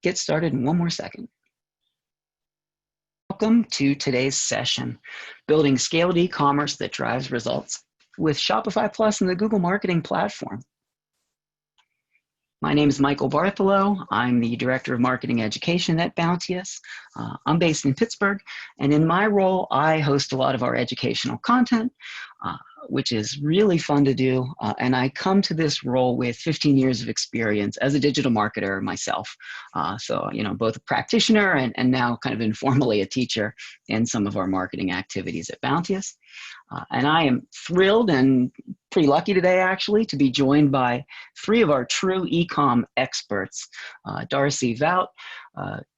get started in one more second. Welcome to today's session, Building Scaled E-Commerce that Drives Results with Shopify Plus and the Google Marketing Platform. My name is Michael Bartholow. I'm the Director of Marketing Education at Bounteous. I'm based in Pittsburgh, and in my role, I host a lot of our educational content, which is really fun to do. And I come to this role with 15 years of experience as a digital marketer myself. So, both a practitioner and now kind of informally a teacher in some of our marketing activities at Bounteous. And I am thrilled and pretty lucky today, actually, to be joined by three of our true e-com experts. Darcy Vout,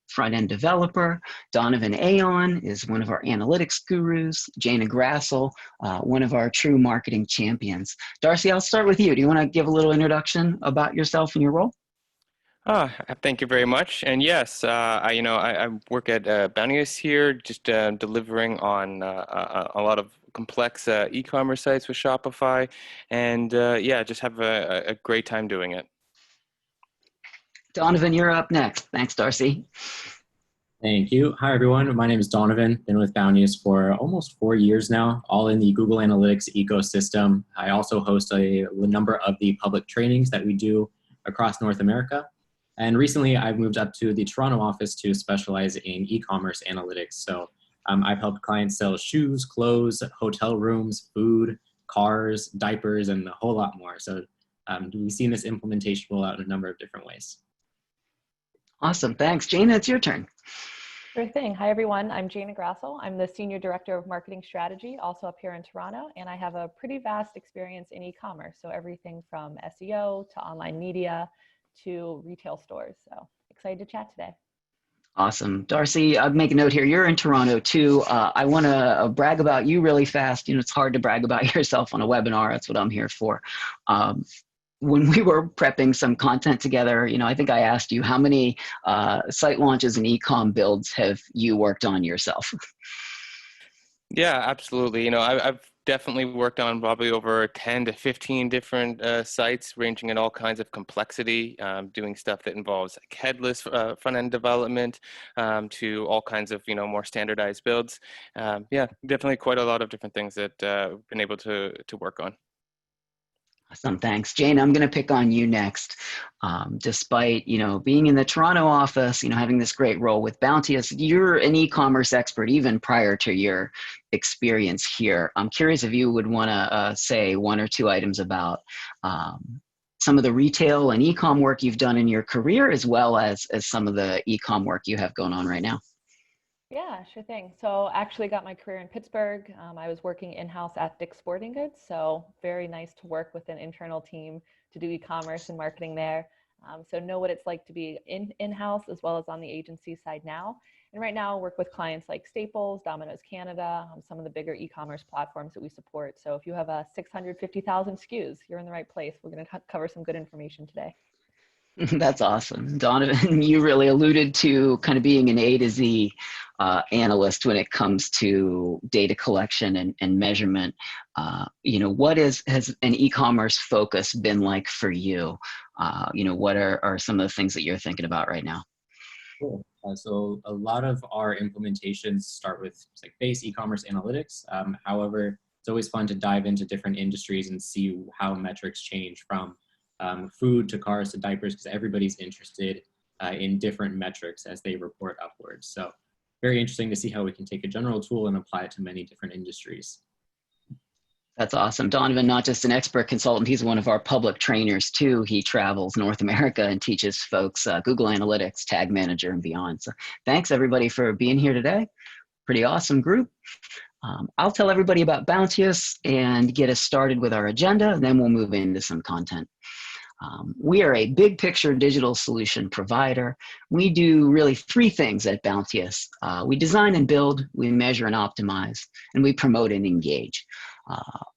front-end developer. Donovan Aon is one of our analytics gurus. Jana Grassel, one of our true marketing champions. Darcy, I'll start with you. Do you want to give a little introduction about yourself and your role? Thank you very much. And yes, I work at Bounteous here, just delivering on a lot of complex e-commerce sites with Shopify, and just have a great time doing it. Donovan, you're up next. Thanks, Darcy. Thank you. Hi, everyone. My name is Donovan. Been with Bounteous for almost 4 years now, all in the Google Analytics ecosystem. I also host a number of the public trainings that we do across North America. And recently, I've moved up to the Toronto office to specialize in e-commerce analytics. So I've helped clients sell shoes, clothes, hotel rooms, food, cars, diapers, and a whole lot more. So we've seen this implementation roll out in a number of different ways. Awesome. Thanks. Jana, it's your turn. Sure thing. Hi, everyone. I'm Jana Grassel. I'm the Senior Director of Marketing Strategy, also up here in Toronto, and I have a pretty vast experience in e-commerce. So everything from SEO to online media to retail stores. So excited to chat today. Awesome. Darcy, I'll make a note here. You're in Toronto too. I want to brag about you really fast. It's hard to brag about yourself on a webinar. That's what I'm here for. When we were prepping some content together, I think I asked you how many site launches and e-com builds have you worked on yourself? Yeah, absolutely. I've definitely worked on probably over 10 to 15 different sites, ranging in all kinds of complexity, doing stuff that involves headless front-end development to all kinds of more standardized builds. Yeah, definitely quite a lot of different things that I've been able to work on. Awesome, thanks. Jane, I'm going to pick on you next. Despite, being in the Toronto office, having this great role with Bounteous, you're an e-commerce expert even prior to your experience here. I'm curious if you would want to say one or two items about some of the retail and e-com work you've done in your career, as well as some of the e-com work you have going on right now. Yeah, sure thing. So I actually got my career in Pittsburgh. I was working in-house at Dick's Sporting Goods, so very nice to work with an internal team to do e-commerce and marketing there. So know what it's like to be in-house as well as on the agency side now. And right now I work with clients like Staples, Domino's Canada, some of the bigger e-commerce platforms that we support. So if you have 650,000 SKUs, you're in the right place. We're going to cover some good information today. That's awesome. Donovan, you really alluded to kind of being an A to Z analyst when it comes to data collection and measurement. What has an e-commerce focus been like for you? What are some of the things that you're thinking about right now? Cool. So a lot of our implementations start with base e-commerce analytics. However, it's always fun to dive into different industries and see how metrics change from food to cars to diapers, because everybody's interested in different metrics as they report upwards. So very interesting to see how we can take a general tool and apply it to many different industries. That's awesome. Donovan, not just an expert consultant, he's one of our public trainers too. He travels North America and teaches folks Google Analytics, Tag Manager, and beyond. So thanks everybody for being here today. Pretty awesome group. I'll tell everybody about Bounteous and get us started with our agenda, and then we'll move into some content. We are a big picture digital solution provider. We do really three things at Bounteous. We design and build, we measure and optimize, and we promote and engage.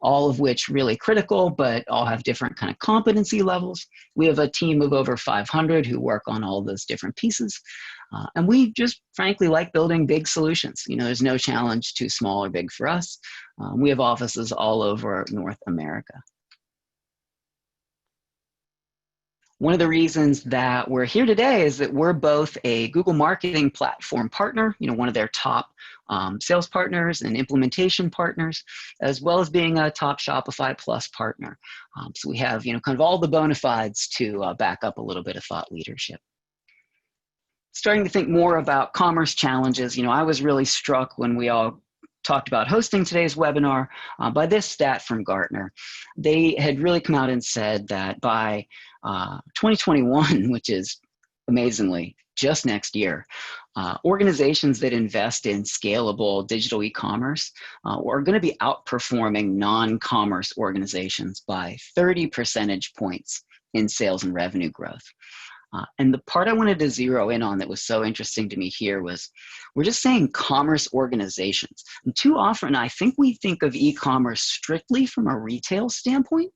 All of which really critical, but all have different kind of competency levels. We have a team of over 500 who work on all those different pieces. And we just frankly like building big solutions. There's no challenge too small or big for us. We have offices all over North America. One of the reasons that we're here today is that we're both a Google Marketing Platform partner, one of their top sales partners and implementation partners, as well as being a top Shopify Plus partner. So we have, kind of all the bona fides to back up a little bit of thought leadership. Starting to think more about commerce challenges, I was really struck when we all talked about hosting today's webinar by this stat from Gartner. They had really come out and said that by 2021, which is amazingly just next year, organizations that invest in scalable digital e-commerce are going to be outperforming non-commerce organizations by 30 percentage points in sales and revenue growth. And the part I wanted to zero in on that was so interesting to me here was we're just saying commerce organizations. And too often, I think we think of e-commerce strictly from a retail standpoint.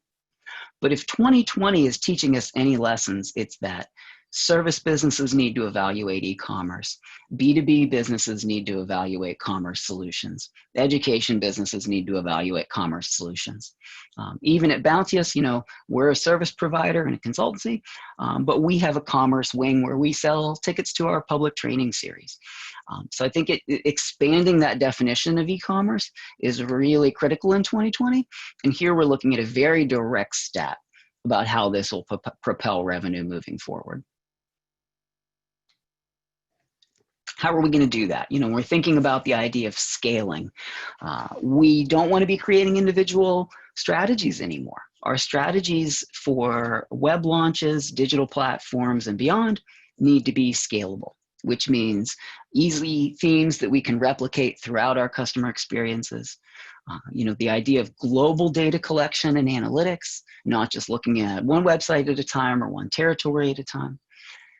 But if 2020 is teaching us any lessons, it's that service businesses need to evaluate e-commerce. B2B businesses need to evaluate commerce solutions. Education businesses need to evaluate commerce solutions. Even at Bounteous, we're a service provider and a consultancy, but we have a commerce wing where we sell tickets to our public training series. So I think expanding that definition of e-commerce is really critical in 2020. And here we're looking at a very direct stat about how this will propel revenue moving forward. How are we going to do that? We're thinking about the idea of scaling. We don't want to be creating individual strategies anymore. Our strategies for web launches, digital platforms, and beyond need to be scalable, which means easy themes that we can replicate throughout our customer experiences. The idea of global data collection and analytics, not just looking at one website at a time or one territory at a time.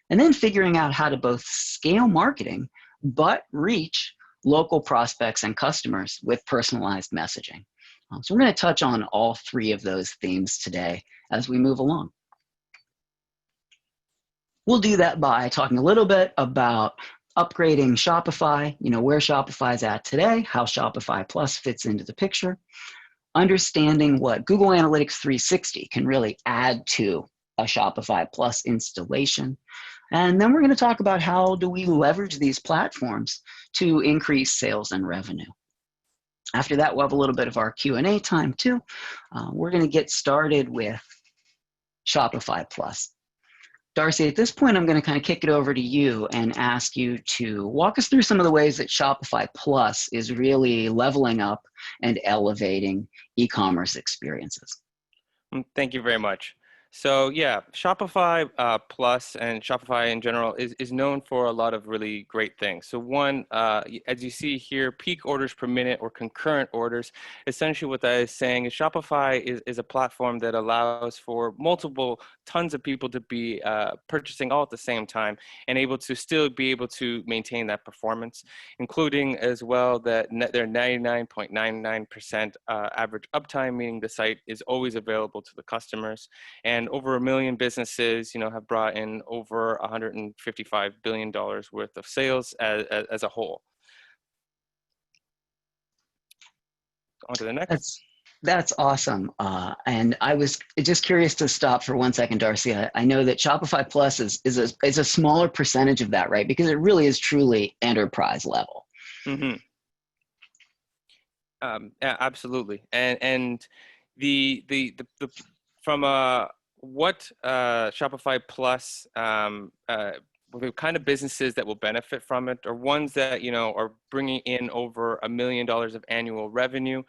And then figuring out how to both scale marketing, but reach local prospects and customers with personalized messaging. So we're going to touch on all three of those themes today as we move along. We'll do that by talking a little bit about upgrading Shopify, where Shopify is at today, how Shopify Plus fits into the picture, understanding what Google Analytics 360 can really add to a Shopify Plus installation. And then we're going to talk about how do we leverage these platforms to increase sales and revenue. After that, we'll have a little bit of our Q&A time too. We're going to get started with Shopify Plus. Darcy, at this point, I'm going to kind of kick it over to you and ask you to walk us through some of the ways that Shopify Plus is really leveling up and elevating e-commerce experiences. Thank you very much. So yeah, Shopify Plus and Shopify in general is known for a lot of really great things. So one, as you see here, peak orders per minute or concurrent orders. Essentially what that is saying is Shopify is a platform that allows for tons of people to be purchasing all at the same time and able to still be able to maintain that performance, including as well that their 99.99% average uptime, meaning the site is always available to the customers. And over 1 million businesses, have brought in over $155 billion worth of sales as a whole. On to the next. That's awesome. And I was just curious to stop for 1 second, Darcy. I know that Shopify Plus is a smaller percentage of that, right? Because it really is truly enterprise level. Mm-hmm. Yeah, absolutely. And from what Shopify Plus, the kind of businesses that will benefit from it are ones that, are bringing in over $1 million of annual revenue,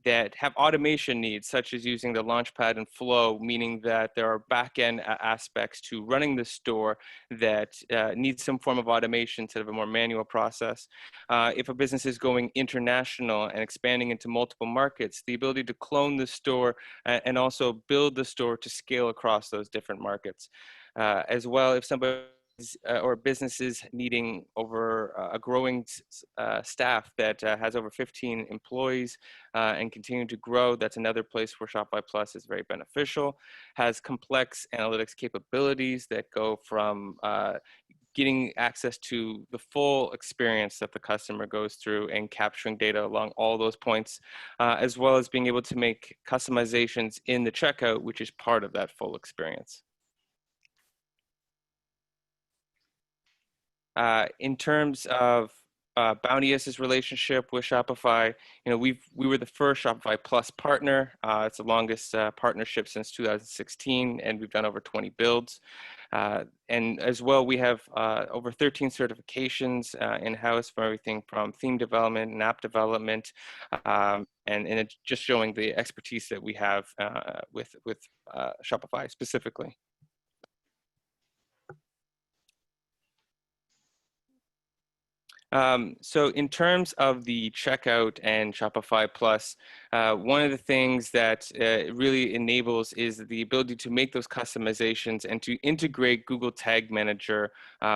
that have automation needs, such as using the Launchpad and Flow, meaning that there are back-end aspects to running the store that need some form of automation instead of a more manual process. If a business is going international and expanding into multiple markets, the ability to clone the store and also build the store to scale across those different markets. As well, if somebody or businesses needing over a growing staff that has over 15 employees and continue to grow, that's another place where Shopify Plus is very beneficial. Has complex analytics capabilities that go from getting access to the full experience that the customer goes through and capturing data along all those points, as well as being able to make customizations in the checkout, which is part of that full experience. In terms of Bounteous's relationship with Shopify, we were the first Shopify Plus partner. It's the longest partnership since 2016, and we've done over 20 builds. And as well, we have over 13 certifications in-house for everything from theme development and app development, and it's just showing the expertise that we have with Shopify specifically. So in terms of the checkout and Shopify Plus, one of the things that it really enables is the ability to make those customizations and to integrate Google Tag Manager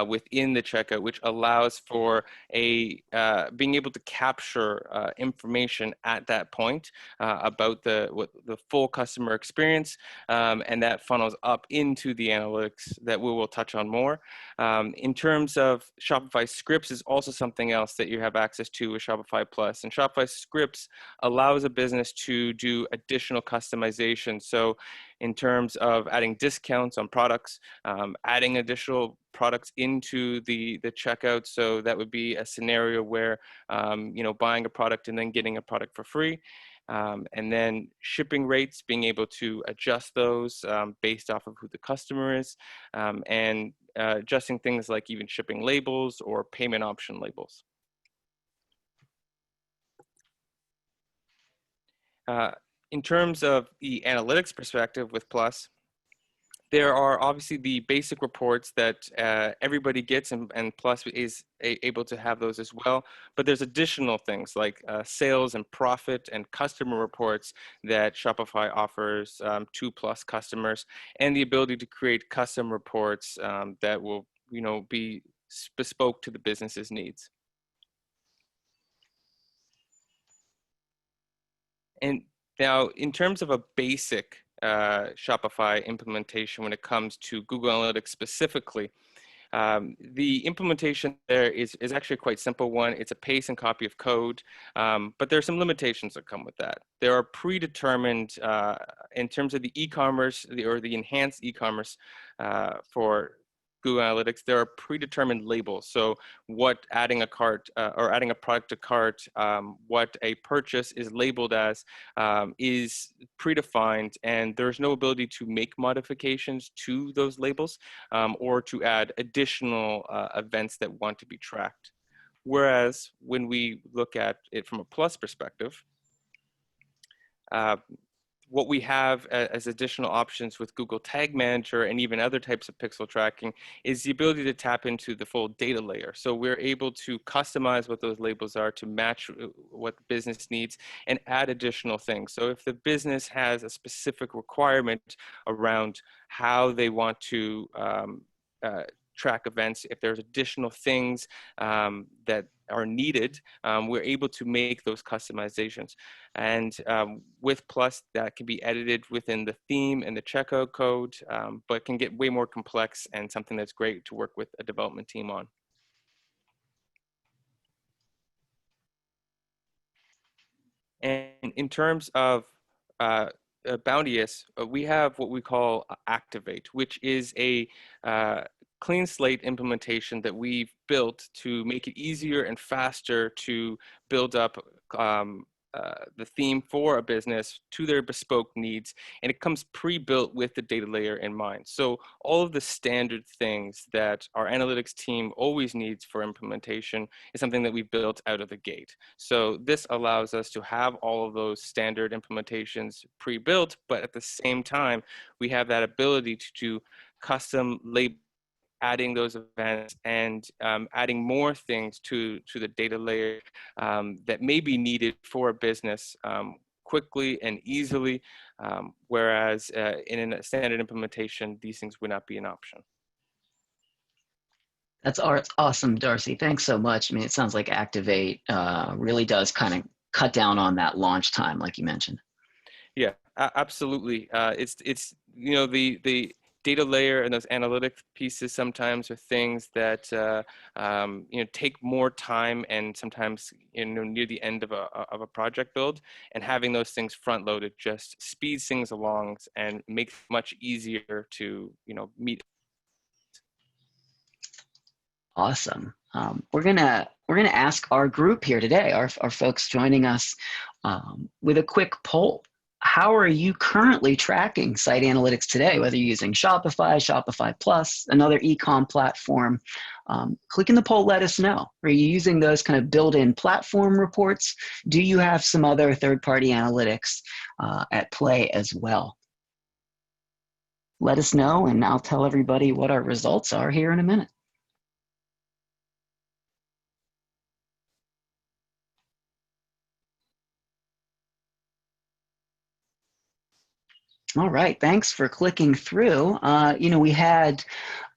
within the checkout, which allows for being able to capture information at that point about the full customer experience, and that funnels up into the analytics that we will touch on more. In terms of Shopify scripts is also something else that you have access to with Shopify Plus. And Shopify scripts allows a business to do additional customization. So in terms of adding discounts on products, adding additional products into the checkout. So that would be a scenario where, buying a product and then getting a product for free. And then shipping rates, being able to adjust those based off of who the customer is, and adjusting things like even shipping labels or payment option labels. In terms of the analytics perspective with Plus, there are obviously the basic reports that everybody gets, and Plus is able to have those as well. But there's additional things like sales and profit and customer reports that Shopify offers to Plus customers, and the ability to create custom reports that will, be bespoke to the business's needs. And now, in terms of a basic Shopify implementation when it comes to Google Analytics specifically, the implementation there is actually a quite simple one. It's a paste and copy of code, but there are some limitations that come with that. There are predetermined, in terms of the e-commerce or the enhanced e-commerce for Google Analytics, there are predetermined labels. So what adding a cart or adding a product to cart, what a purchase is labeled as is predefined, and there's no ability to make modifications to those labels or to add additional events that want to be tracked. Whereas when we look at it from a Plus perspective, what we have as additional options with Google Tag Manager and even other types of pixel tracking is the ability to tap into the full data layer. So we're able to customize what those labels are to match what the business needs and add additional things. So if the business has a specific requirement around how they want to track events, if there's additional things that are needed, we're able to make those customizations. And with Plus, that can be edited within the theme and the checkout code, but can get way more complex and something that's great to work with a development team on. And in terms of Bounteous, we have what we call Activate, which is a clean slate implementation that we've built to make it easier and faster to build up the theme for a business to their bespoke needs, and it comes pre-built with the data layer in mind. So all of the standard things that our analytics team always needs for implementation is something that we built out of the gate. So this allows us to have all of those standard implementations pre-built, but at the same time, we have that ability to do custom label, adding those events and adding more things to the data layer that may be needed for a business quickly and easily, whereas in a standard implementation, these things would not be an option. That's awesome, Darcy. Thanks so much. I mean, it sounds like Activate really does kind of cut down on that launch time, like you mentioned. Yeah, absolutely. It's the data layer and those analytic pieces sometimes are things that take more time and sometimes near the end of a project build, and having those things front loaded just speeds things along and makes it much easier to meet. Awesome. We're gonna ask our group here today, our folks joining us, with a quick poll. How are you currently tracking site analytics today? Whether you're using Shopify, Shopify Plus, another e-com platform, click in the poll. Let us know. Are you using those kind of built-in platform reports? Do you have some other third-party analytics at play as well? Let us know, and I'll tell everybody what our results are here in a minute. All right, thanks for clicking through. We had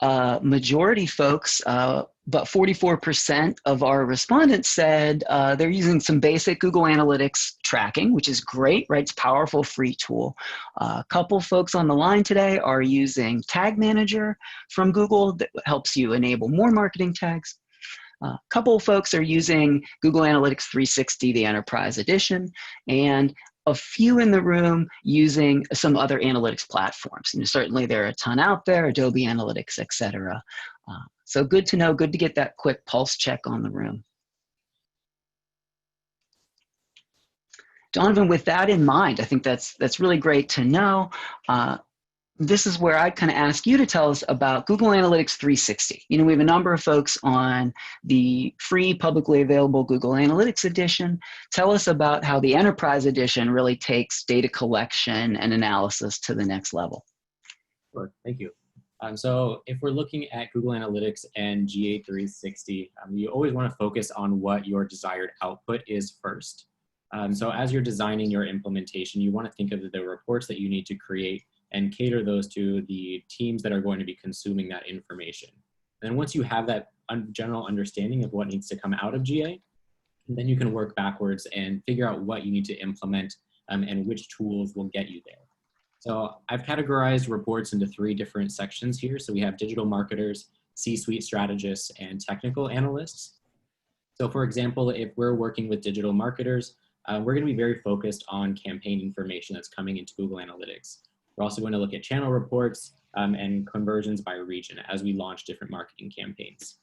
majority folks, but 44% of our respondents said they're using some basic Google Analytics tracking, which is great, right? It's a powerful free tool. A couple folks on the line today are using Tag Manager from Google that helps you enable more marketing tags. A couple of folks are using Google Analytics 360, the Enterprise Edition, and a few in the room using some other analytics platforms. Certainly there are a ton out there, Adobe Analytics, et cetera. So good to know, good to get that quick pulse check on the room. Donovan, with that in mind, I think that's really great to know. This is where I'd kind of ask you to tell us about Google Analytics 360. We have a number of folks on the free publicly available Google Analytics edition. Tell us about how the Enterprise edition really takes data collection and analysis to the next level. Sure, thank you. So if we're looking at Google Analytics and GA 360, you always want to focus on what your desired output is first. So as you're designing your implementation, you want to think of the reports that you need to create and cater those to the teams that are going to be consuming that information. And once you have that general understanding of what needs to come out of GA, then you can work backwards and figure out what you need to implement and which tools will get you there. So I've categorized reports into 3 different sections here. So we have digital marketers, C-suite strategists, and technical analysts. So for example, if we're working with digital marketers, we're going to be very focused on campaign information that's coming into Google Analytics. We're also going to look at channel reports and conversions by region as we launch different marketing campaigns.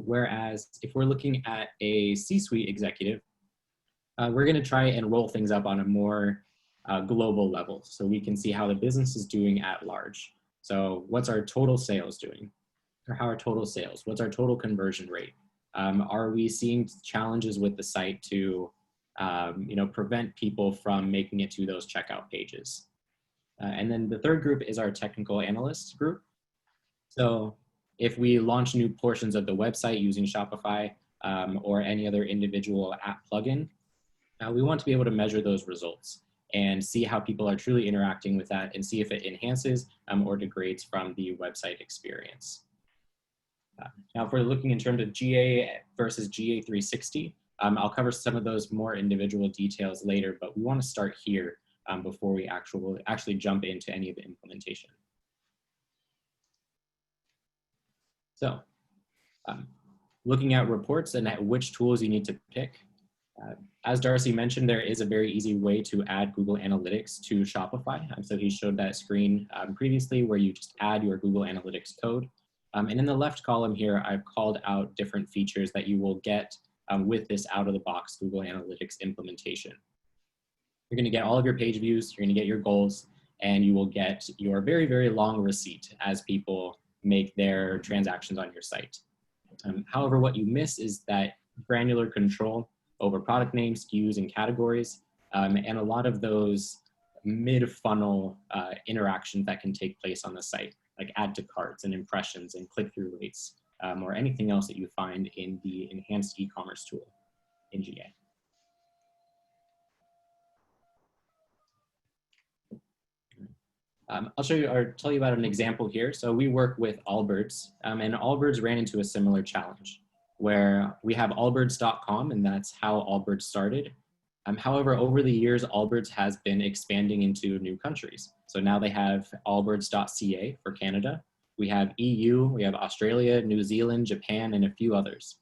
Whereas if we're looking at a C-suite executive, we're going to try and roll things up on a more global level so we can see how the business is doing at large. So what's our total sales doing? Or how are total sales? What's our total conversion rate? Are we seeing challenges with the site to prevent people from making it to those checkout pages? And then the third group is our technical analysts group. So if we launch new portions of the website using Shopify or any other individual app plugin, we want to be able to measure those results and see how people are truly interacting with that and see if it enhances or degrades from the website experience. Now, if we're looking in terms of GA versus GA 360, I'll cover some of those more individual details later, but we want to start here before we actually jump into any of the implementation. So looking at reports and at which tools you need to pick. As Darcy mentioned, there is a very easy way to add Google Analytics to Shopify. So he showed that screen previously where you just add your Google Analytics code. And in the left column here, I've called out different features that you will get with this out-of-the-box Google Analytics implementation. You're going to get all of your page views, you're going to get your goals, and you will get your very, very long receipt as people make their transactions on your site. However, what you miss is that granular control over product names, SKUs, and categories, and a lot of those mid-funnel interactions that can take place on the site, like add to carts and impressions and click-through rates, or anything else that you find in the enhanced e-commerce tool in GA. I'll show you or tell you about an example here. So we work with Allbirds, and Allbirds ran into a similar challenge where we have allbirds.com, and that's how Allbirds started. However, over the years, Allbirds has been expanding into new countries. So now they have allbirds.ca for Canada. We have EU, we have Australia, New Zealand, Japan, and a few others.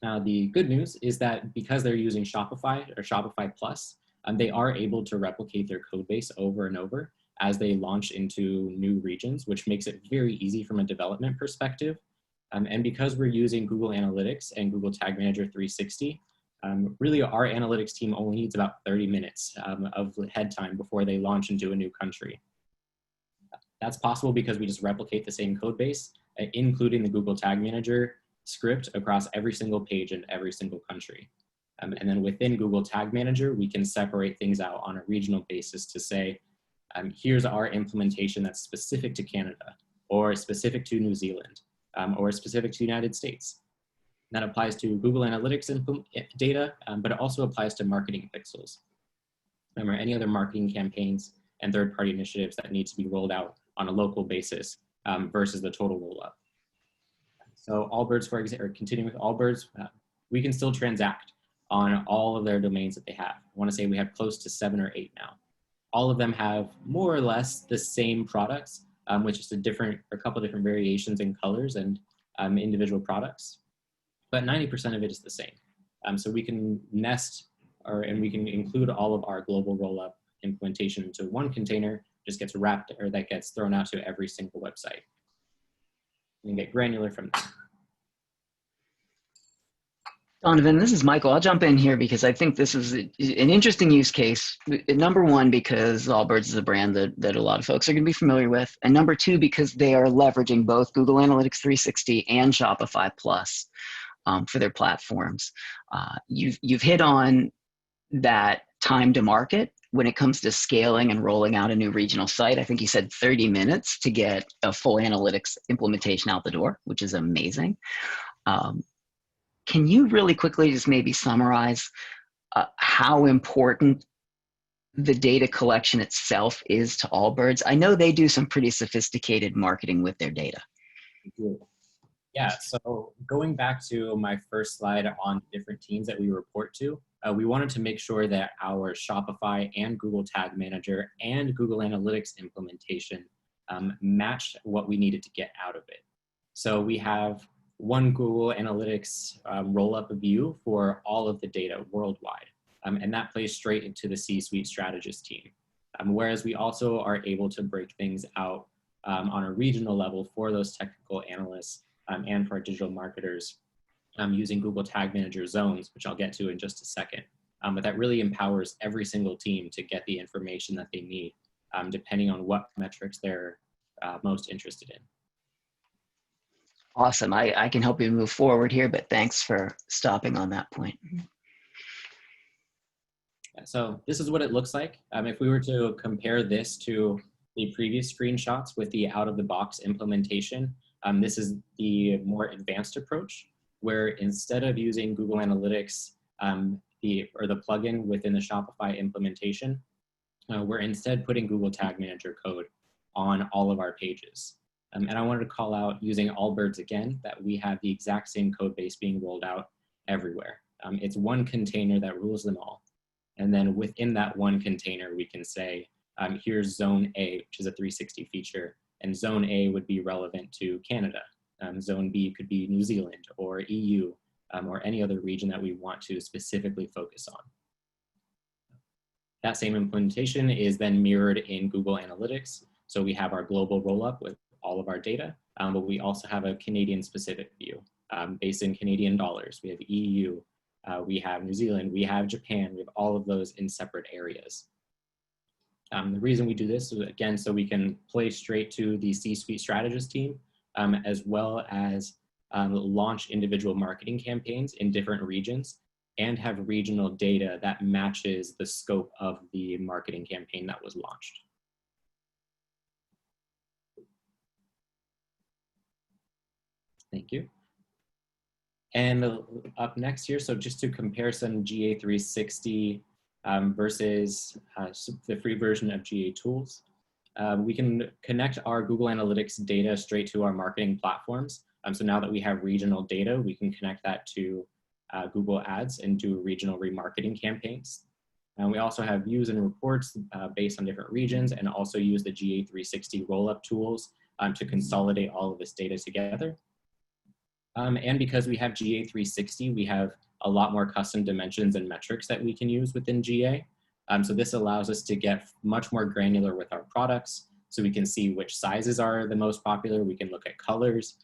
Now, the good news is that because they're using Shopify or Shopify Plus, they are able to replicate their code base over and over as they launch into new regions, which makes it very easy from a development perspective And because we're using Google Analytics and Google Tag Manager 360, really our analytics team only needs about 30 minutes of head time before they launch into a new country. That's possible because we just replicate the same code base, including the Google Tag Manager script across every single page in every single country. And then within Google Tag Manager, we can separate things out on a regional basis to say, here's our implementation that's specific to Canada, or specific to New Zealand, or specific to the United States. That applies to Google Analytics data, but it also applies to marketing pixels. Remember, any other marketing campaigns and third-party initiatives that need to be rolled out on a local basis versus the total rollup. So Allbirds, for example, or continuing with Allbirds, we can still transact on all of their domains that they have. I want to say we have close to 7 or 8 now. All of them have more or less the same products, which is a couple different variations in colors and individual products, but 90% of it is the same. So we can nest and we can include all of our global rollup implementation into one container, just gets wrapped, or that gets thrown out to every single website. We can get granular from there. Donovan, this is Michael. I'll jump in here because I think this is an interesting use case. Number one, because Allbirds is a brand that a lot of folks are going to be familiar with. And number two, because they are leveraging both Google Analytics 360 and Shopify Plus for their platforms. You've hit on that time to market when it comes to scaling and rolling out a new regional site. I think you said 30 minutes to get a full analytics implementation out the door, which is amazing. Can you really quickly just maybe summarize how important the data collection itself is to Allbirds? I know they do some pretty sophisticated marketing with their data. Yeah, so going back to my first slide on different teams that we report to, we wanted to make sure that our Shopify and Google Tag Manager and Google Analytics implementation matched what we needed to get out of it. So we have one Google Analytics roll-up view for all of the data worldwide, and that plays straight into the C-suite strategist team. Whereas we also are able to break things out on a regional level for those technical analysts and for our digital marketers using Google Tag Manager zones, which I'll get to in just a second. But that really empowers every single team to get the information that they need, depending on what metrics they're most interested in. Awesome. I can help you move forward here, but thanks for stopping on that point. So this is what it looks like. If we were to compare this to the previous screenshots with the out-of-the-box implementation, this is the more advanced approach, where instead of using Google Analytics the plugin within the Shopify implementation, we're instead putting Google Tag Manager code on all of our pages. And I wanted to call out, using Allbirds again, that we have the exact same code base being rolled out everywhere. It's one container that rules them all. And then within that one container, we can say, here's Zone A, which is a 360 feature, and Zone A would be relevant to Canada. Zone B could be New Zealand or EU or any other region that we want to specifically focus on. That same implementation is then mirrored in Google Analytics. So we have our global rollup with all of our data, but we also have a Canadian specific view based in Canadian dollars. We have EU, we have New Zealand, we have Japan, we have all of those in separate areas. The reason we do this is, again, so we can play straight to the C-suite strategist team, as well as launch individual marketing campaigns in different regions and have regional data that matches the scope of the marketing campaign that was launched. Thank you. And up next here, so just to compare some GA360 versus the free version of GA tools, we can connect our Google Analytics data straight to our marketing platforms. So now that we have regional data, we can connect that to Google Ads and do regional remarketing campaigns. And we also have views and reports based on different regions, and also use the GA360 rollup tools to consolidate all of this data together. And because we have GA360, we have a lot more custom dimensions and metrics that we can use within GA. So this allows us to get much more granular with our products. So we can see which sizes are the most popular. We can look at colors.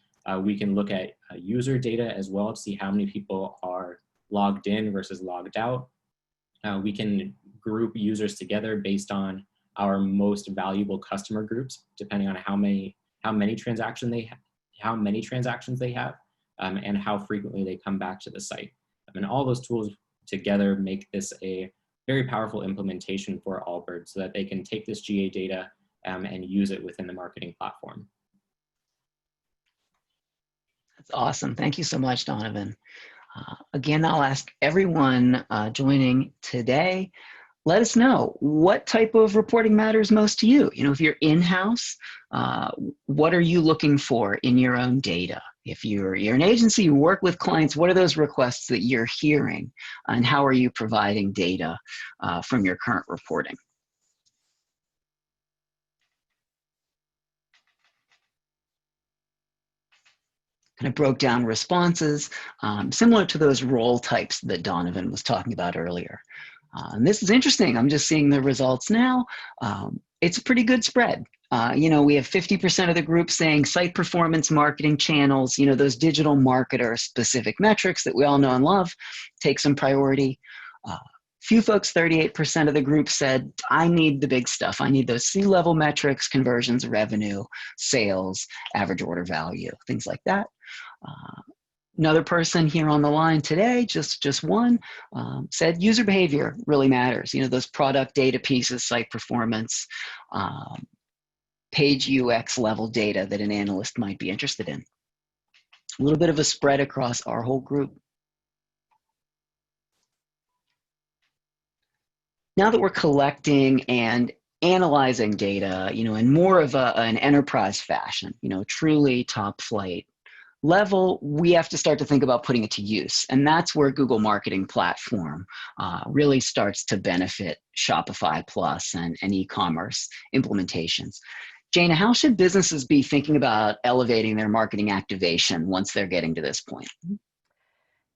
We can look at user data as well to see how many people are logged in versus logged out. We can group users together based on our most valuable customer groups, depending on how many transactions they have, and how frequently they come back to the site. And all those tools together make this a very powerful implementation for Allbirds so that they can take this GA data and use it within the marketing platform. That's awesome. Thank you so much, Donovan. Again, I'll ask everyone joining today, let us know what type of reporting matters most to you. You know, if you're in-house, what are you looking for in your own data? If you're an agency, you work with clients, what are those requests that you're hearing? And how are you providing data from your current reporting? Kind of broke down responses, similar to those role types that Donovan was talking about earlier. And this is interesting. I'm just seeing the results now. It's a pretty good spread. You know, we have 50% of the group saying site performance marketing channels, you know, those digital marketer specific metrics that we all know and love, take some priority. Few folks, 38% of the group said, I need the big stuff. I need those C-level metrics, conversions, revenue, sales, average order value, things like that. Another person here on the line today, just one, said user behavior really matters. You know, those product data pieces, site performance, page UX level data that an analyst might be interested in. A little bit of a spread across our whole group. Now that we're collecting and analyzing data, you know, in more of an enterprise fashion, you know, truly top flight level, we have to start to think about putting it to use. And that's where Google Marketing Platform really starts to benefit Shopify Plus and e-commerce implementations. Jana, how should businesses be thinking about elevating their marketing activation once they're getting to this point?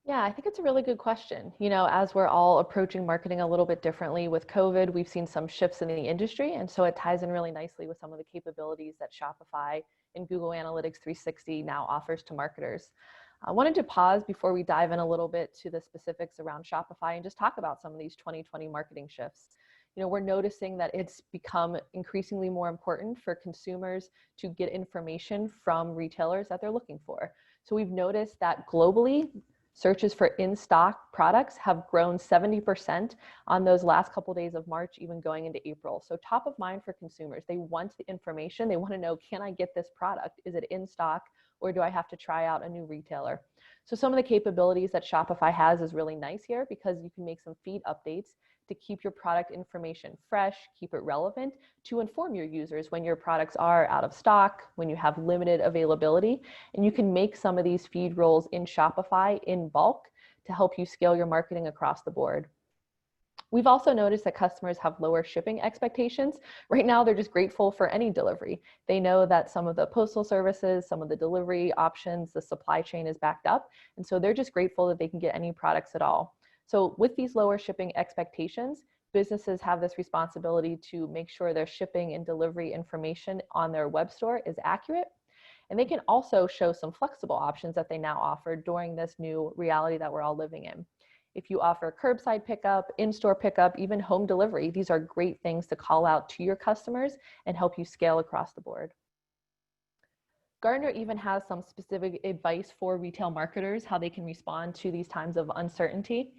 Yeah, I think it's a really good question. You know, as we're all approaching marketing a little bit differently with COVID, we've seen some shifts in the industry. And so it ties in really nicely with some of the capabilities that Shopify and Google Analytics 360 now offers to marketers. I wanted to pause before we dive in a little bit to the specifics around Shopify and just talk about some of these 2020 marketing shifts. You know, we're noticing that it's become increasingly more important for consumers to get information from retailers that they're looking for. So we've noticed that globally, searches for in-stock products have grown 70% on those last couple of days of March, even going into April. So top of mind for consumers. They want the information. They want to know, can I get this product? Is it in stock, or do I have to try out a new retailer? So some of the capabilities that Shopify has is really nice here because you can make some feed updates to keep your product information fresh, keep it relevant, to inform your users when your products are out of stock, when you have limited availability. And you can make some of these feed roles in Shopify in bulk to help you scale your marketing across the board. We've also noticed that customers have lower shipping expectations. Right now, they're just grateful for any delivery. They know that some of the postal services, some of the delivery options, the supply chain is backed up. And so they're just grateful that they can get any products at all. So with these lower shipping expectations, businesses have this responsibility to make sure their shipping and delivery information on their web store is accurate. And they can also show some flexible options that they now offer during this new reality that we're all living in. If you offer curbside pickup, in-store pickup, even home delivery, these are great things to call out to your customers and help you scale across the board. Gartner even has some specific advice for retail marketers, how they can respond to these times of uncertainty.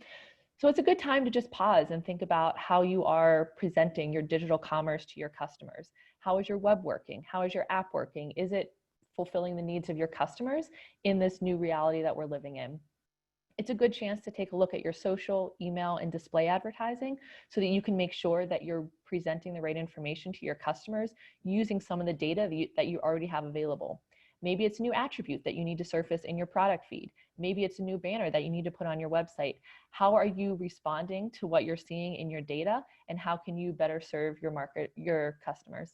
So it's a good time to just pause and think about how you are presenting your digital commerce to your customers. How is your web working? How is your app working? Is it fulfilling the needs of your customers in this new reality that we're living in? It's a good chance to take a look at your social, email, and display advertising so that you can make sure that you're presenting the right information to your customers using some of the data that you already have available. Maybe it's a new attribute that you need to surface in your product feed. Maybe it's a new banner that you need to put on your website. How are you responding to what you're seeing in your data, and how can you better serve your customers?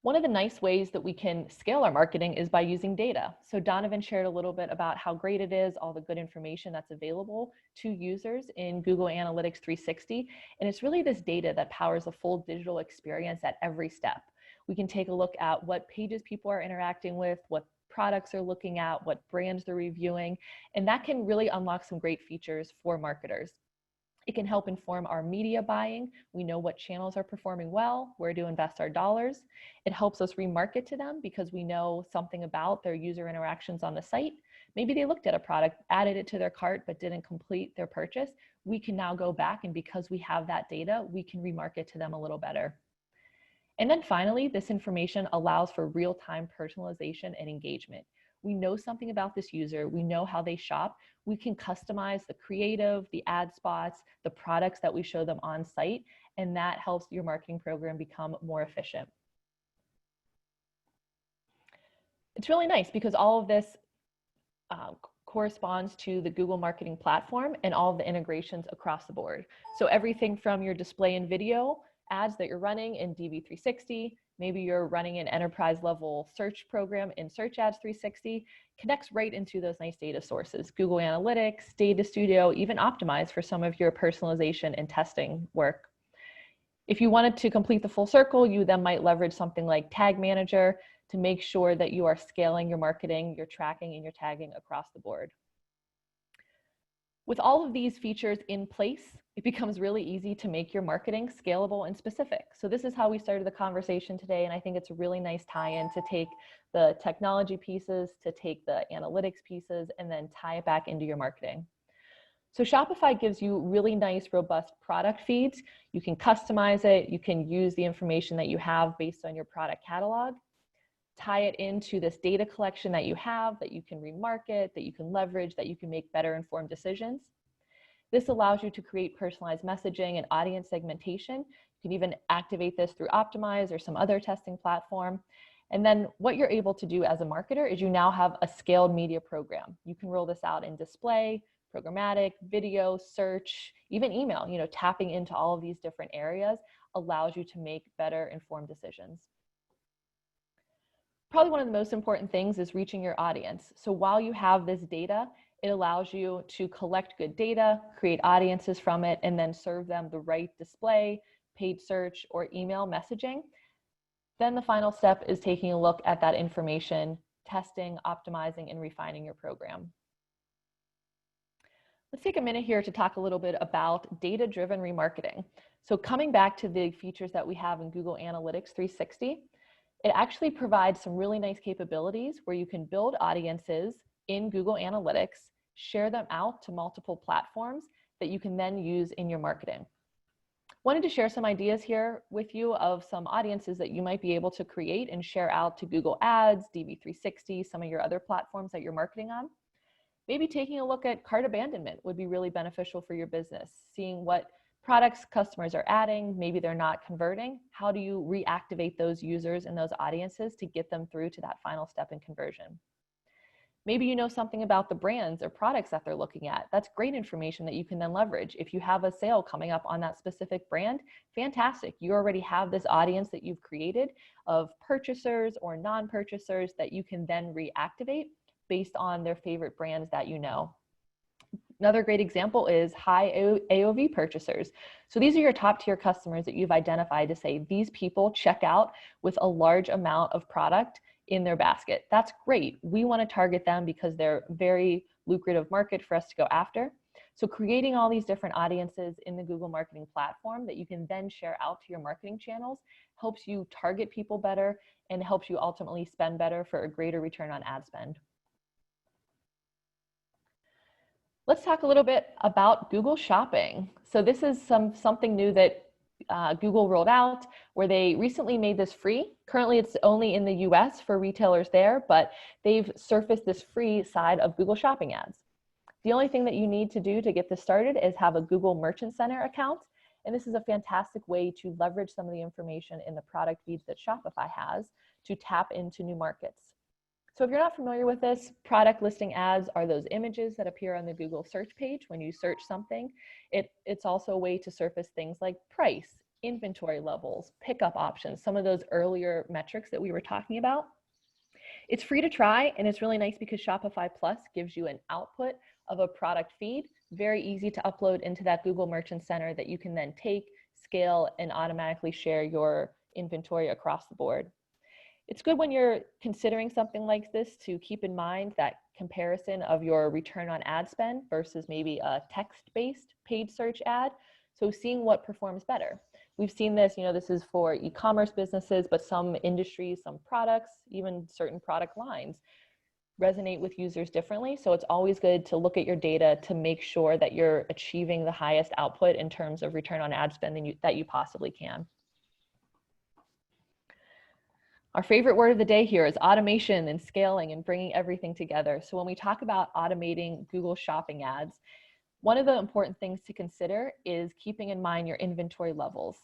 One of the nice ways that we can scale our marketing is by using data. So Donovan shared a little bit about how great it is, all the good information that's available to users in Google Analytics 360. And it's really this data that powers a full digital experience at every step. We can take a look at what pages people are interacting with, what products they're looking at, what brands they're reviewing, and that can really unlock some great features for marketers. It can help inform our media buying. We know what channels are performing well, where to invest our dollars. It helps us remarket to them because we know something about their user interactions on the site. Maybe they looked at a product, added it to their cart, but didn't complete their purchase. We can now go back, and because we have that data, we can remarket to them a little better. And then finally, this information allows for real-time personalization and engagement. We know something about this user, we know how they shop, we can customize the creative, the ad spots, the products that we show them on site, and that helps your marketing program become more efficient. It's really nice because all of this corresponds to the Google Marketing Platform and all of the integrations across the board. So everything from your display and video ads that you're running in DV360, maybe you're running an enterprise level search program in Search Ads 360, connects right into those nice data sources, Google Analytics, Data Studio, even Optimize for some of your personalization and testing work. If you wanted to complete the full circle, you then might leverage something like Tag Manager to make sure that you are scaling your marketing, your tracking, and your tagging across the board. With all of these features in place, it becomes really easy to make your marketing scalable and specific. So this is how we started the conversation today, and I think it's a really nice tie-in to take the technology pieces, to take the analytics pieces, and then tie it back into your marketing. So Shopify gives you really nice, robust product feeds. You can customize it. You can use the information that you have based on your product catalog, tie it into this data collection that you have, that you can remarket, that you can leverage, that you can make better informed decisions. This allows you to create personalized messaging and audience segmentation. You can even activate this through Optimize or some other testing platform. And then what you're able to do as a marketer is you now have a scaled media program. You can roll this out in display, programmatic, video, search, even email. Tapping into all of these different areas allows you to make better informed decisions. Probably one of the most important things is reaching your audience. So while you have this data, it allows you to collect good data, create audiences from it, and then serve them the right display, paid search, or email messaging. Then the final step is taking a look at that information, testing, optimizing, and refining your program. Let's take a minute here to talk a little bit about data-driven remarketing. So coming back to the features that we have in Google Analytics 360, it actually provides some really nice capabilities where you can build audiences in Google Analytics, share them out to multiple platforms that you can then use in your marketing. Wanted to share some ideas here with you of some audiences that you might be able to create and share out to Google Ads, DV360, some of your other platforms that you're marketing on. Maybe taking a look at cart abandonment would be really beneficial for your business, seeing what products customers are adding, maybe they're not converting. How do you reactivate those users and those audiences to get them through to that final step in conversion? Maybe you know something about the brands or products that they're looking at. That's great information that you can then leverage. If you have a sale coming up on that specific brand, fantastic. You already have this audience that you've created of purchasers or non-purchasers that you can then reactivate based on their favorite brands that you know. Another great example is high AOV purchasers. So these are your top tier customers that you've identified to say these people check out with a large amount of product in their basket. That's great. We want to target them because they're very lucrative market for us to go after. So creating all these different audiences in the Google Marketing Platform that you can then share out to your marketing channels helps you target people better and helps you ultimately spend better for a greater return on ad spend. Let's talk a little bit about Google Shopping. So this is something new that Google rolled out where they recently made this free. Currently it's only in the US for retailers there, but they've surfaced this free side of Google Shopping ads. The only thing that you need to do to get this started is have a Google Merchant Center account. And this is a fantastic way to leverage some of the information in the product feeds that Shopify has to tap into new markets. So if you're not familiar with this, product listing ads are those images that appear on the Google search page when you search something. It's also a way to surface things like price, inventory levels, pickup options, some of those earlier metrics that we were talking about. It's free to try, and it's really nice because Shopify Plus gives you an output of a product feed, very easy to upload into that Google Merchant Center that you can then take, scale, and automatically share your inventory across the board. It's good when you're considering something like this to keep in mind that comparison of your return on ad spend versus maybe a text-based paid search ad. So seeing what performs better. We've seen this, this is for e-commerce businesses, but some industries, some products, even certain product lines resonate with users differently. So it's always good to look at your data to make sure that you're achieving the highest output in terms of return on ad spend that you possibly can. Our favorite word of the day here is automation and scaling and bringing everything together. So when we talk about automating Google Shopping ads, one of the important things to consider is keeping in mind your inventory levels.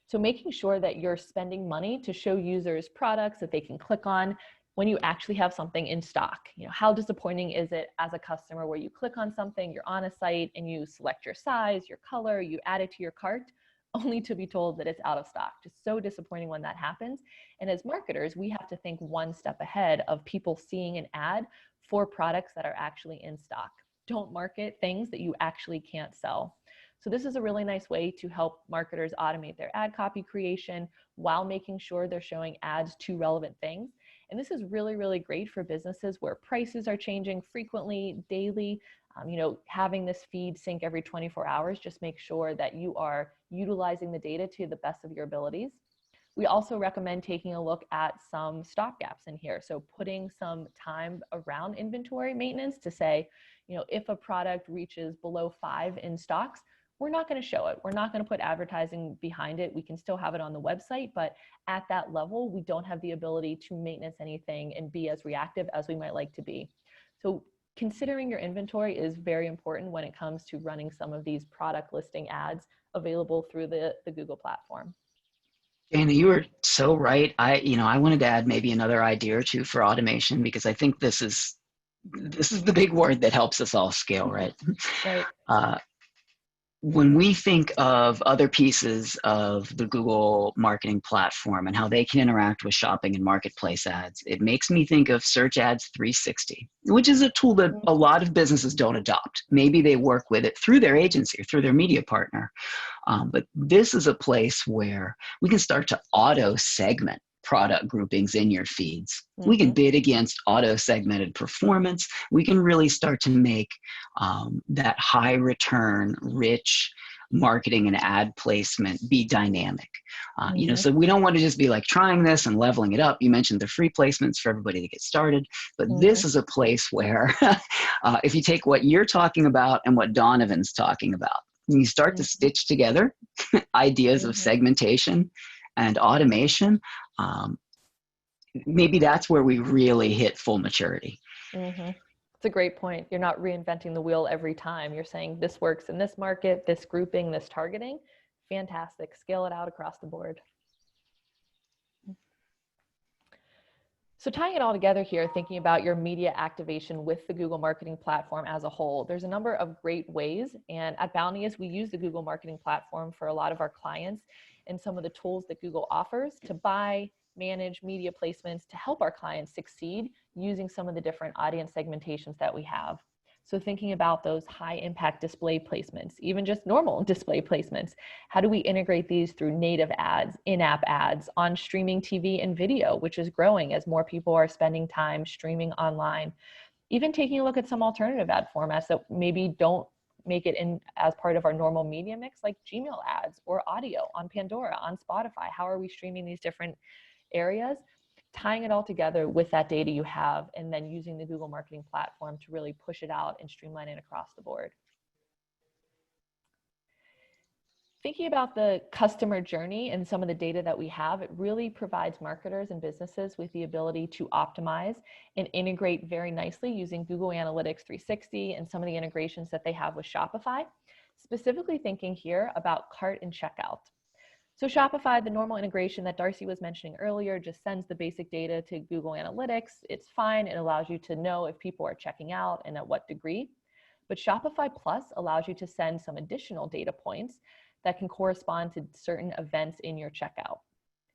So making sure that you're spending money to show users products that they can click on when you actually have something in stock. How disappointing is it as a customer where you click on something, you're on a site and you select your size, your color, you add it to your cart, only to be told that it's out of stock. Just so disappointing when that happens. And as marketers, we have to think one step ahead of people seeing an ad for products that are actually in stock. Don't market things that you actually can't sell. So this is a really nice way to help marketers automate their ad copy creation while making sure they're showing ads to relevant things. And this is really, really great for businesses where prices are changing frequently, daily. Having this feed sync every 24 hours, just make sure that you are utilizing the data to the best of your abilities. We also recommend taking a look at some stopgaps in here. So putting some time around inventory maintenance to say, if a product reaches below 5 in stocks, we're not going to show it. We're not going to put advertising behind it. We can still have it on the website, but at that level, we don't have the ability to maintenance anything and be as reactive as we might like to be. So considering your inventory is very important when it comes to running some of these product listing ads available through the Google platform. Dana, you were so right. I wanted to add maybe another idea or two for automation, because I think this is the big word that helps us all scale, right? Right. When we think of other pieces of the Google marketing platform and how they can interact with shopping and marketplace ads, it makes me think of Search Ads 360, which is a tool that a lot of businesses don't adopt. Maybe they work with it through their agency or through their media partner. But this is a place where we can start to auto-segment product groupings in your feeds. We can bid against auto-segmented performance. We can really start to make that high return, rich marketing and ad placement be dynamic. So we don't want to just be like trying this and leveling it up. You mentioned the free placements for everybody to get started, but this is a place where if you take what you're talking about and what Donovan's talking about, you start to stitch together ideas of segmentation and automation, maybe that's where we really hit full maturity. It's a great point. You're not reinventing the wheel every time. You're saying this works in this market, this grouping, this targeting. Fantastic. Scale it out across the board. So tying it all together here, thinking about your media activation with the Google Marketing Platform as a whole, there's a number of great ways. And at Bounteous, we use the Google Marketing Platform for a lot of our clients and some of the tools that Google offers to buy, manage media placements to help our clients succeed using some of the different audience segmentations that we have. So thinking about those high impact display placements, even just normal display placements, how do we integrate these through native ads, in-app ads, on streaming TV and video, which is growing as more people are spending time streaming online. Even taking a look at some alternative ad formats that maybe don't make it in as part of our normal media mix, like Gmail ads or audio on Pandora, on Spotify. How are we streaming these different areas? Tying it all together with that data you have, and then using the Google Marketing Platform to really push it out and streamline it across the board. Thinking about the customer journey and some of the data that we have, it really provides marketers and businesses with the ability to optimize and integrate very nicely using Google Analytics 360 and some of the integrations that they have with Shopify. Specifically thinking here about cart and checkout. So Shopify, the normal integration that Darcy was mentioning earlier, just sends the basic data to Google Analytics. It's fine. It allows you to know if people are checking out and at what degree. But Shopify Plus allows you to send some additional data points that can correspond to certain events in your checkout.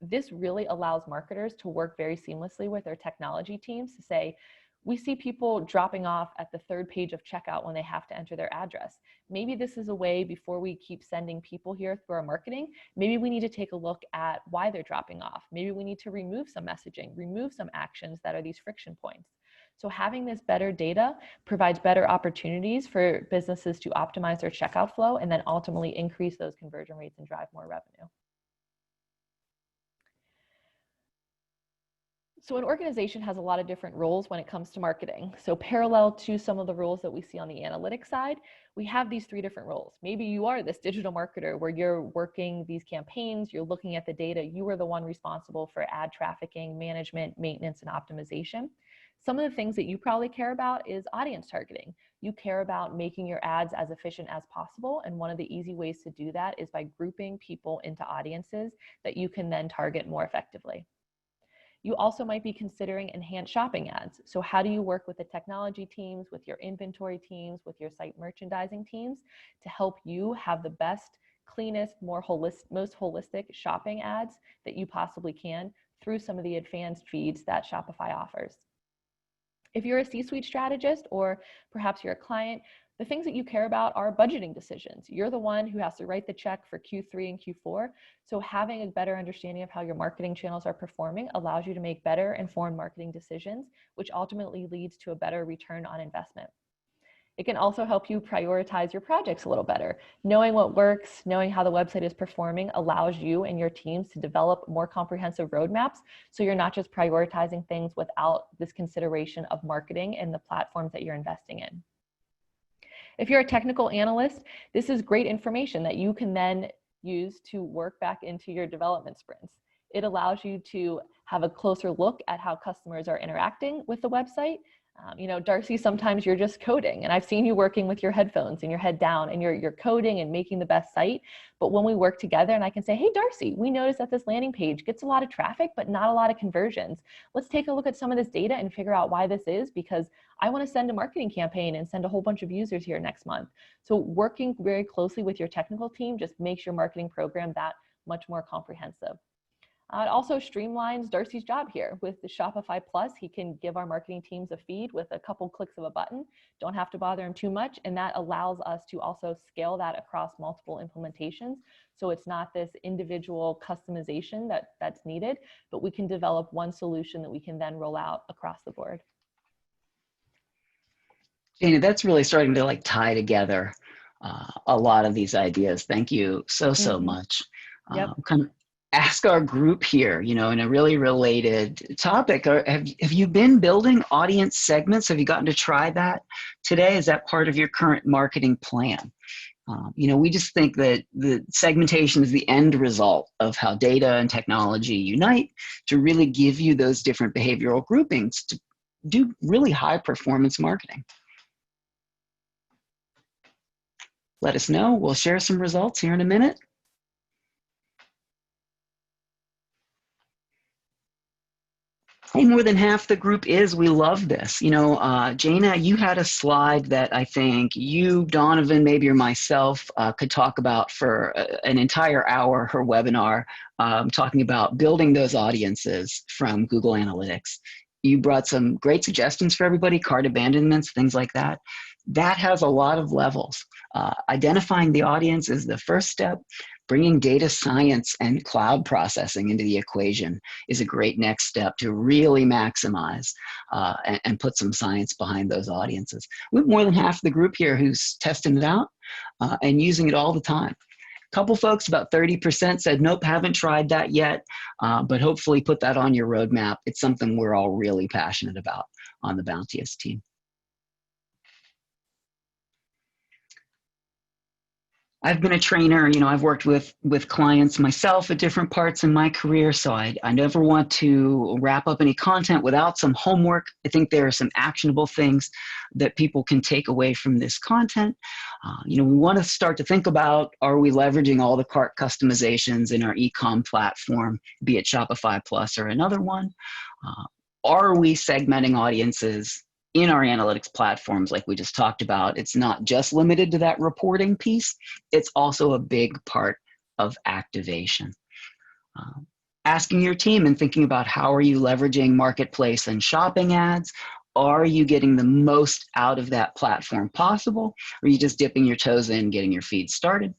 This really allows marketers to work very seamlessly with their technology teams to say, We see people dropping off at the third page of checkout when they have to enter their address. Maybe this is a way, before we keep sending people here through our marketing, maybe we need to take a look at why they're dropping off. Maybe we need to remove some messaging, remove some actions that are these friction points. So having this better data provides better opportunities for businesses to optimize their checkout flow and then ultimately increase those conversion rates and drive more revenue. So an organization has a lot of different roles when it comes to marketing. So parallel to some of the roles that we see on the analytics side, we have these 3 different roles. Maybe you are this digital marketer where you're working these campaigns, you're looking at the data, you are the one responsible for ad trafficking, management, maintenance, and optimization. Some of the things that you probably care about is audience targeting. You care about making your ads as efficient as possible. And one of the easy ways to do that is by grouping people into audiences that you can then target more effectively. You also might be considering enhanced shopping ads. So how do you work with the technology teams, with your inventory teams, with your site merchandising teams to help you have the best, cleanest, most holistic shopping ads that you possibly can through some of the advanced feeds that Shopify offers? If you're a C-suite strategist, or perhaps you're a client, the things that you care about are budgeting decisions. You're the one who has to write the check for Q3 and Q4. So having a better understanding of how your marketing channels are performing allows you to make better informed marketing decisions, which ultimately leads to a better return on investment. It can also help you prioritize your projects a little better. Knowing what works, knowing how the website is performing allows you and your teams to develop more comprehensive roadmaps. So you're not just prioritizing things without this consideration of marketing and the platforms that you're investing in. If you're a technical analyst, this is great information that you can then use to work back into your development sprints. It allows you to have a closer look at how customers are interacting with the website. Darcy, sometimes you're just coding, and I've seen you working with your headphones and your head down, and you're coding and making the best site. But when we work together and I can say, hey, Darcy, we noticed that this landing page gets a lot of traffic, but not a lot of conversions. Let's take a look at some of this data and figure out why this is, because I want to send a marketing campaign and send a whole bunch of users here next month. So working very closely with your technical team just makes your marketing program that much more comprehensive. It also streamlines Darcy's job here. With the Shopify Plus, he can give our marketing teams a feed with a couple clicks of a button. Don't have to bother him too much. And that allows us to also scale that across multiple implementations. So it's not this individual customization that's needed, but we can develop one solution that we can then roll out across the board. Jana, that's really starting to tie together a lot of these ideas. Thank you so much. Yep. Kind of ask our group here, in a really related topic. Have you been building audience segments? Have you gotten to try that today? Is that part of your current marketing plan? We just think that the segmentation is the end result of how data and technology unite to really give you those different behavioral groupings to do really high performance marketing. Let us know. We'll share some results here in a minute. Hey, more than half the group is. We love this. Jana, you had a slide that I think you, Donovan, maybe or myself could talk about for an entire hour, her webinar, talking about building those audiences from Google Analytics. You brought some great suggestions for everybody, cart abandonments, things like that. That has a lot of levels. Identifying the audience is the first step. Bringing data science and cloud processing into the equation is a great next step to really maximize and put some science behind those audiences. We have more than half the group here who's testing it out and using it all the time. A couple folks, about 30%, said, nope, haven't tried that yet, but hopefully put that on your roadmap. It's something we're all really passionate about on the Bounteous team. I've been a trainer, I've worked with clients myself at different parts in my career, so I never want to wrap up any content without some homework. I think there are some actionable things that people can take away from this content. We want to start to think about, are we leveraging all the cart customizations in our e-com platform, be it Shopify Plus or another one? Are we segmenting audiences in our analytics platforms like we just talked about? It's not just limited to that reporting piece. It's also a big part of activation. Asking your team and thinking about how are you leveraging marketplace and shopping ads? Are you getting the most out of that platform possible? Or are you just dipping your toes in, getting your feed started?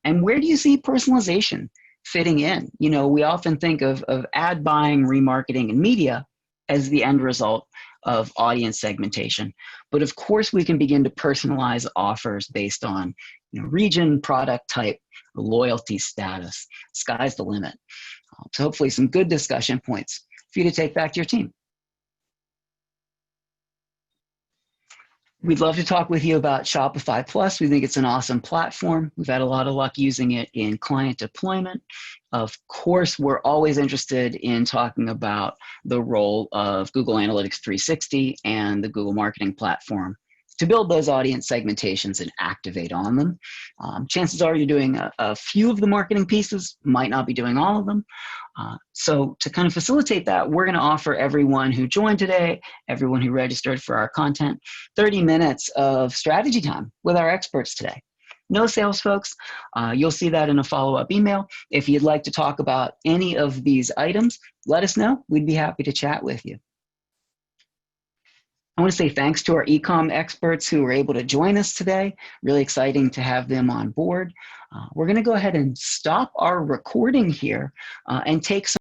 And where do you see personalization fitting in? You know, we often think of ad buying, remarketing, and media as the end result of audience segmentation. But of course, we can begin to personalize offers based on, you know, region, product type, loyalty status. Sky's the limit. So hopefully some good discussion points for you to take back to your team. We'd love to talk with you about Shopify Plus. We think it's an awesome platform. We've had a lot of luck using it in client deployment. Of course, we're always interested in talking about the role of Google Analytics 360 and the Google Marketing Platform to build those audience segmentations and activate on them. Chances are you're doing a few of the marketing pieces, might not be doing all of them. So to kind of facilitate that, we're going to offer everyone who joined today, everyone who registered for our content, 30 minutes of strategy time with our experts today. No sales, folks. You'll see that in a follow-up email. If you'd like to talk about any of these items, let us know. We'd be happy to chat with you. I want to say thanks to our e-com experts who were able to join us today. Really exciting to have them on board. We're going to go ahead and stop our recording here and take some